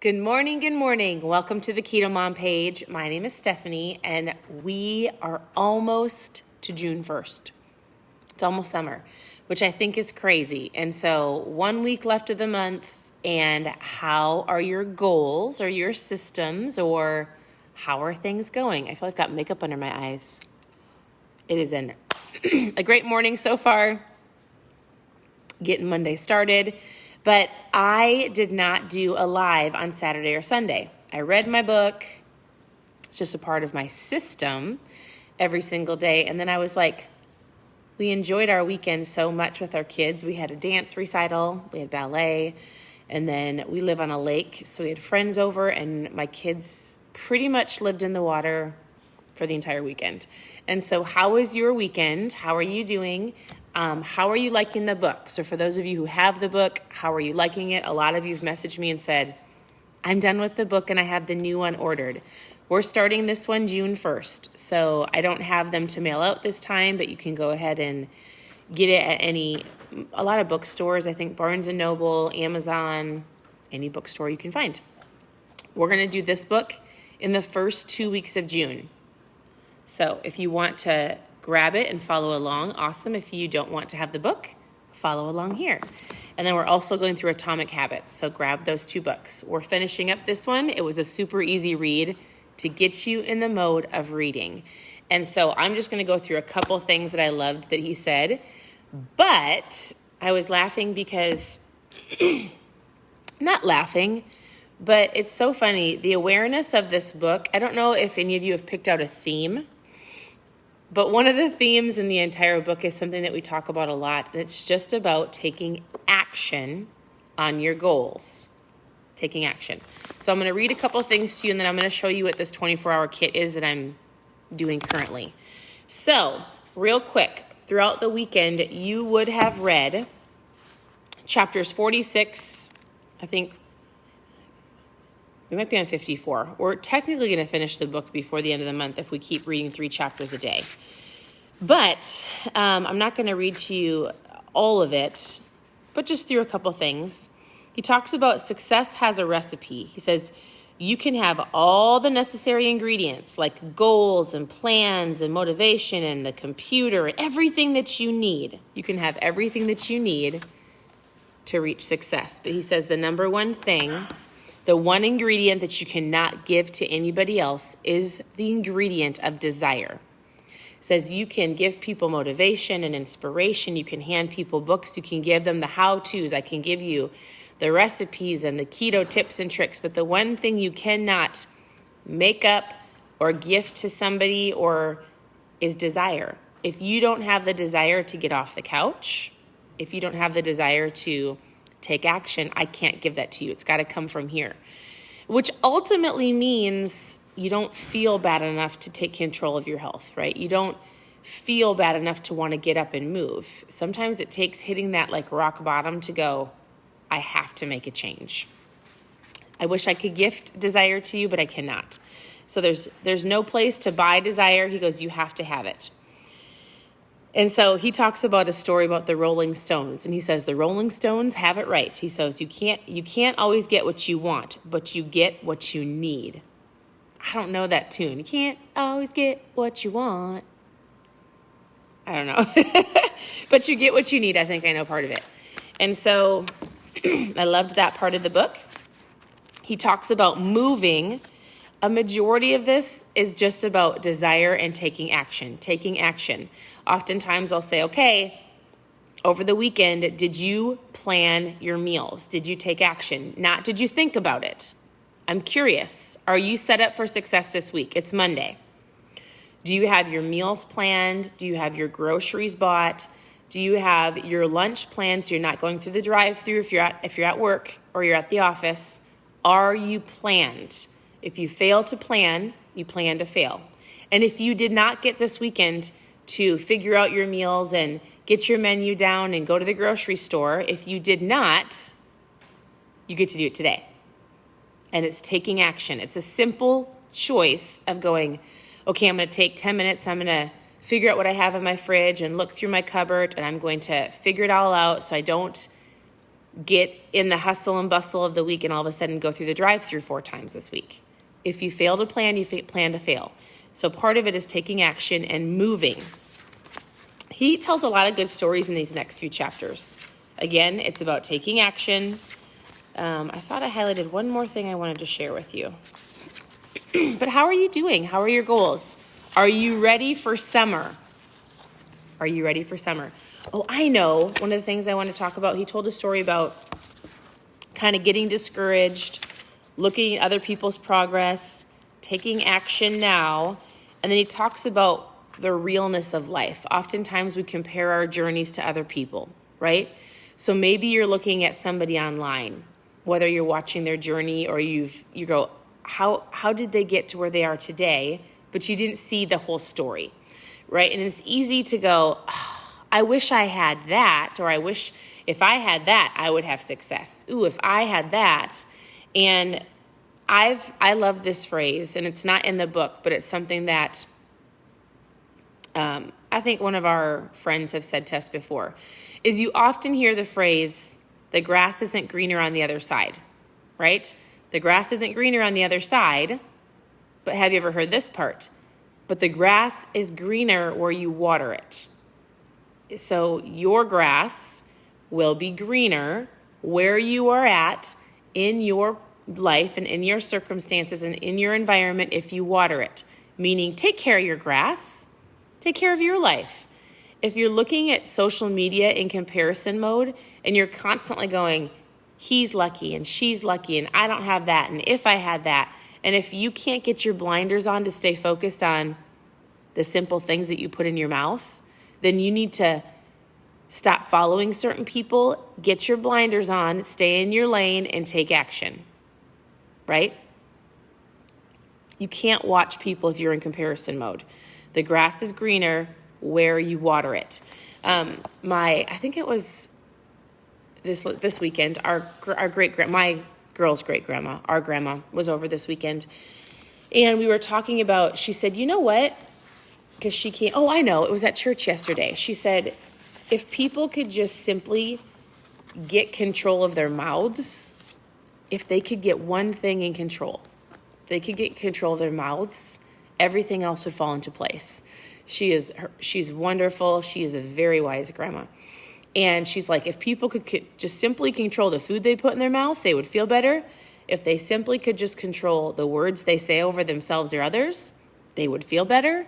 Good morning, good morning. Welcome to the Keto Mom page. My name is Stephanie, and we are almost to June 1st. It's almost summer, which I think is crazy. And so 1 week left of the month, and how are your goals or your systems, or how are things going? I feel like I've got makeup under my eyes. It is a great morning so far, getting Monday started. But I did not do a live on Saturday or Sunday. I read my book. It's just a part of my system every single day. And then I was like, we enjoyed our weekend so much with our kids. We had a dance recital, we had ballet, and then we live on a lake. So we had friends over, and my kids pretty much lived in the water for the entire weekend. And so how was your weekend? How are you doing? How are you liking the book? So for those of you who have the book, how are you liking it? A lot of you have messaged me and said, I'm done with the book and I have the new one ordered. We're starting this one June 1st. So I don't have them to mail out this time, but you can go ahead and get it at a lot of bookstores. I think Barnes & Noble, Amazon, any bookstore you can find. We're going to do this book in the first 2 weeks of June. So if you want to grab it and follow along, awesome. If you don't want to have the book, follow along here. And then we're also going through Atomic Habits, so grab those 2 books. We're finishing up this one. It was a super easy read to get you in the mode of reading. And so I'm just going to go through a couple things that I loved that he said. But I was laughing because, not laughing, but it's so funny. The awareness of this book, I don't know if any of you have picked out a theme, but one of the themes in the entire book is something that we talk about a lot, and it's just about taking action on your goals. Taking action. So I'm going to read a couple of things to you, and then I'm going to show you what this 24-hour kit is that I'm doing currently. So, real quick, throughout the weekend, you would have read chapters 46, I think. We might be on 54. We're technically going to finish the book before the end of the month if we keep reading 3 chapters a day. But I'm not going to read to you all of it, but just through a couple things. He talks about success has a recipe. He says you can have all the necessary ingredients like goals and plans and motivation and the computer and everything that you need. You can have everything that you need to reach success. But he says the number one thing, the one ingredient that you cannot give to anybody else is the ingredient of desire. It says you can give people motivation and inspiration. You can hand people books. You can give them the how-tos. I can give you the recipes and the keto tips and tricks. But the one thing you cannot make up or gift to somebody is desire. If you don't have the desire to get off the couch, if you don't have the desire to take action, I can't give that to you. It's got to come from here, which ultimately means you don't feel bad enough to take control of your health, right? You don't feel bad enough to want to get up and move. Sometimes it takes hitting that like rock bottom to go, I have to make a change. I wish I could gift desire to you, but I cannot. So there's no place to buy desire. He goes, you have to have it. And so he talks about a story about the Rolling Stones, and he says the Rolling Stones have it right. He says you can't always get what you want, but you get what you need. I don't know that tune. You can't always get what you want. I don't know. But you get what you need. I think I know part of it. And so I loved that part of the book. He talks about moving. A majority of this is just about desire and taking action. Taking action. Oftentimes I'll say, okay, over the weekend, did you plan your meals? Did you take action? Not did you think about it? I'm curious. Are you set up for success this week? It's Monday. Do you have your meals planned? Do you have your groceries bought? Do you have your lunch planned so you're not going through the drive-thru if you're at work or you're at the office? Are you planned? If you fail to plan, you plan to fail. And if you did not get this weekend to figure out your meals and get your menu down and go to the grocery store, if you did not, you get to do it today. And it's taking action. It's a simple choice of going, okay, I'm going to take 10 minutes. I'm going to figure out what I have in my fridge and look through my cupboard, and I'm going to figure it all out so I don't get in the hustle and bustle of the week and all of a sudden go through the drive-thru 4 times this week. If you fail to plan, you plan to fail. So part of it is taking action and moving. He tells a lot of good stories in these next few chapters. Again, it's about taking action. I thought I highlighted one more thing I wanted to share with you. But how are you doing? How are your goals? Are you ready for summer? Are you ready for summer? Oh, I know. One of the things I want to talk about, he told a story about kind of getting discouraged, looking at other people's progress, taking action now. And then he talks about the realness of life. Oftentimes we compare our journeys to other people, right? So maybe you're looking at somebody online, whether you're watching their journey or you go, how did they get to where they are today? But you didn't see the whole story, right? And it's easy to go, oh, I wish I had that, or I wish if I had that, I would have success. Ooh, if I had that. And I love this phrase, and it's not in the book, but it's something that I think one of our friends have said to us before, is you often hear the phrase, the grass isn't greener on the other side, right? The grass isn't greener on the other side, but have you ever heard this part? But the grass is greener where you water it. So your grass will be greener where you are at in your life and in your circumstances and in your environment if you water it. Meaning, take care of your grass. Take care of your life. If you're looking at social media in comparison mode and you're constantly going, he's lucky and she's lucky and I don't have that and if I had that, and if you can't get your blinders on to stay focused on the simple things that you put in your mouth, then you need to stop following certain people, get your blinders on, stay in your lane, and take action, right? You can't watch people if you're in comparison mode. The grass is greener where you water it. I think it was this weekend, my girl's great grandma, our grandma was over this weekend. And we were talking about, she said, you know what? Because she came, I know, it was at church yesterday. She said, if people could just simply get control of their mouths, if they could get one thing in control, they could get control of their mouths, everything else would fall into place. She's wonderful. She is a very wise grandma. And she's like, if people could just simply control the food they put in their mouth, they would feel better. If they simply could just control the words they say over themselves or others, they would feel better.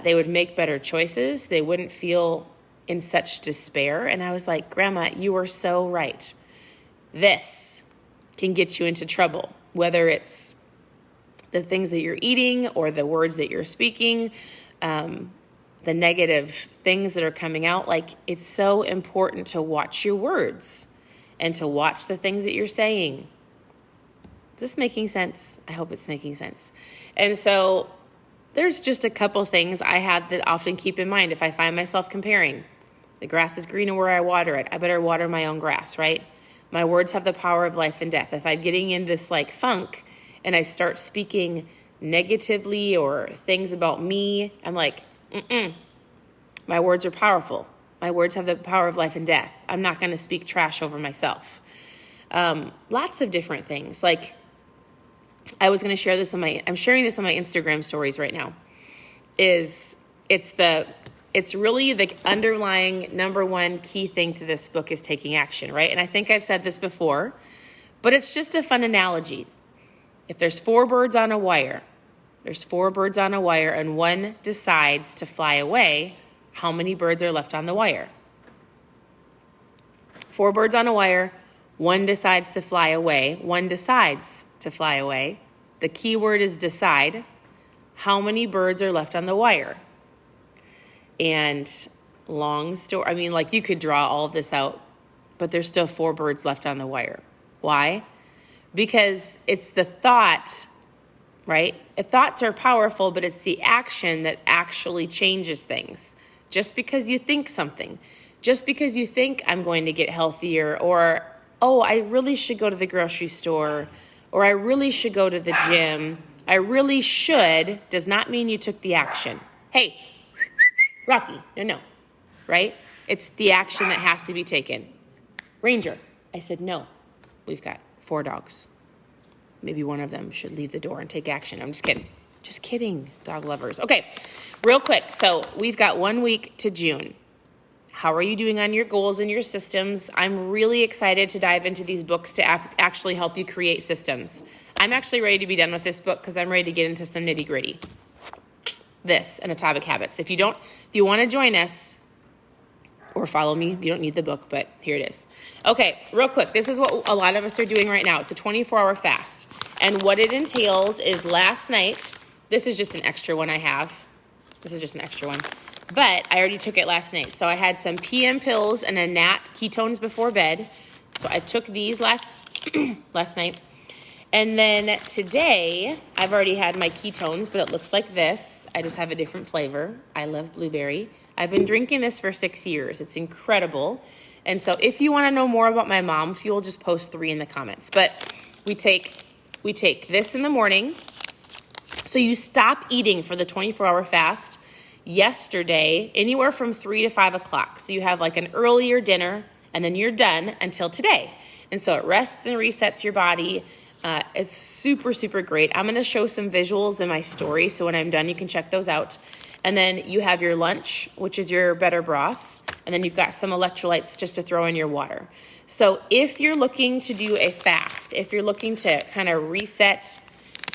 They would make better choices. They wouldn't feel in such despair. And I was like, Grandma, you are so right. This can get you into trouble, whether it's the things that you're eating or the words that you're speaking, the negative things that are coming out. Like, it's so important to watch your words and to watch the things that you're saying. Is this making sense? I hope it's making sense. And so there's just a couple things I have that often keep in mind if I find myself comparing. The grass is greener where I water it. I better water my own grass, right? My words have the power of life and death. If I'm getting in this funk and I start speaking negatively or things about me, I'm like, my words are powerful. My words have the power of life and death. I'm not going to speak trash over myself. Lots of different things. Like, I was going to share this I'm sharing this on my Instagram stories right now. It's really the underlying number one key thing to this book is taking action, right? And I think I've said this before, but it's just a fun analogy. If there's 4 birds on a wire, and one decides to fly away, how many birds are left on the wire? 4 birds on a wire, one decides to fly away. The key word is decide. How many birds are left on the wire? And long story, you could draw all of this out, but there's still 4 birds left on the wire. Why? Because it's the thought, right? Thoughts are powerful, but it's the action that actually changes things. Just because you think something, just because you think I'm going to get healthier, or, I really should go to the grocery store, or I really should go to the gym, I really should, does not mean you took the action. Hey, Rocky, no, right? It's the action that has to be taken. Ranger, I said, no, we've got 4 dogs. Maybe one of them should leave the door and take action. I'm just kidding. Just kidding, dog lovers. Okay, real quick. So we've got 1 week to June. How are you doing on your goals and your systems? I'm really excited to dive into these books to actually help you create systems. I'm actually ready to be done with this book because I'm ready to get into some nitty gritty. This and Atomic Habits. If you want to join us or follow me, you don't need the book, but here it is. Okay, real quick. This is what a lot of us are doing right now. It's a 24-hour fast. And what it entails is last night, this is just an extra one I have. This is just an extra one. But I already took it last night. So I had some PM pills and a nap, ketones before bed. So I took these last night. And then today, I've already had my ketones, but it looks like this. I just have a different flavor. I love blueberry. I've been drinking this for 6 years. It's incredible. And so if you want to know more about my mom fuel, just post 3 in the comments. But we take this in the morning. So you stop eating for the 24-hour fast yesterday, anywhere from 3 to 5 o'clock. So you have like an earlier dinner, and then you're done until today. And so it rests and resets your body. It's super, super great. I'm going to show some visuals in my story, so when I'm done, you can check those out. And then you have your lunch, which is your better broth, and then you've got some electrolytes just to throw in your water. So if you're looking to do a fast, if you're looking to kind of reset,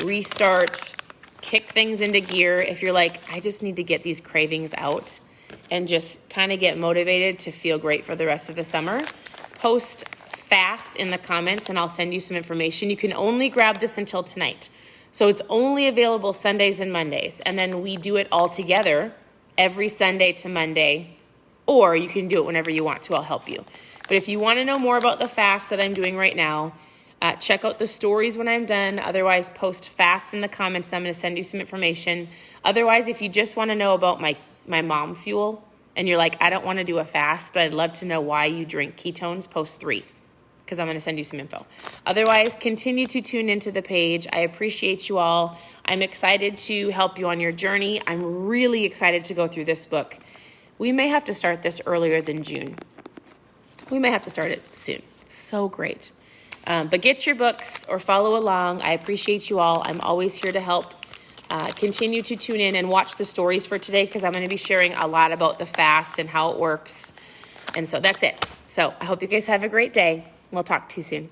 restart, kick things into gear, if you're like, I just need to get these cravings out and just kind of get motivated to feel great for the rest of the summer, post fast in the comments and I'll send you some information. You can only grab this until tonight. So it's only available Sundays and Mondays. And then we do it all together every Sunday to Monday, or you can do it whenever you want to. I'll help you. But if you want to know more about the fast that I'm doing right now, check out the stories when I'm done. Otherwise, post fast in the comments. I'm going to send you some information. Otherwise, if you just want to know about my mom fuel and you're like, I don't want to do a fast, but I'd love to know why you drink ketones, post 3. Because I'm going to send you some info. Otherwise, continue to tune into the page. I appreciate you all. I'm excited to help you on your journey. I'm really excited to go through this book. We may have to start this earlier than June. We may have to start it soon. It's so great. But get your books or follow along. I appreciate you all. I'm always here to help. Continue to tune in and watch the stories for today because I'm going to be sharing a lot about the fast and how it works. And so that's it. So I hope you guys have a great day. We'll talk to you soon.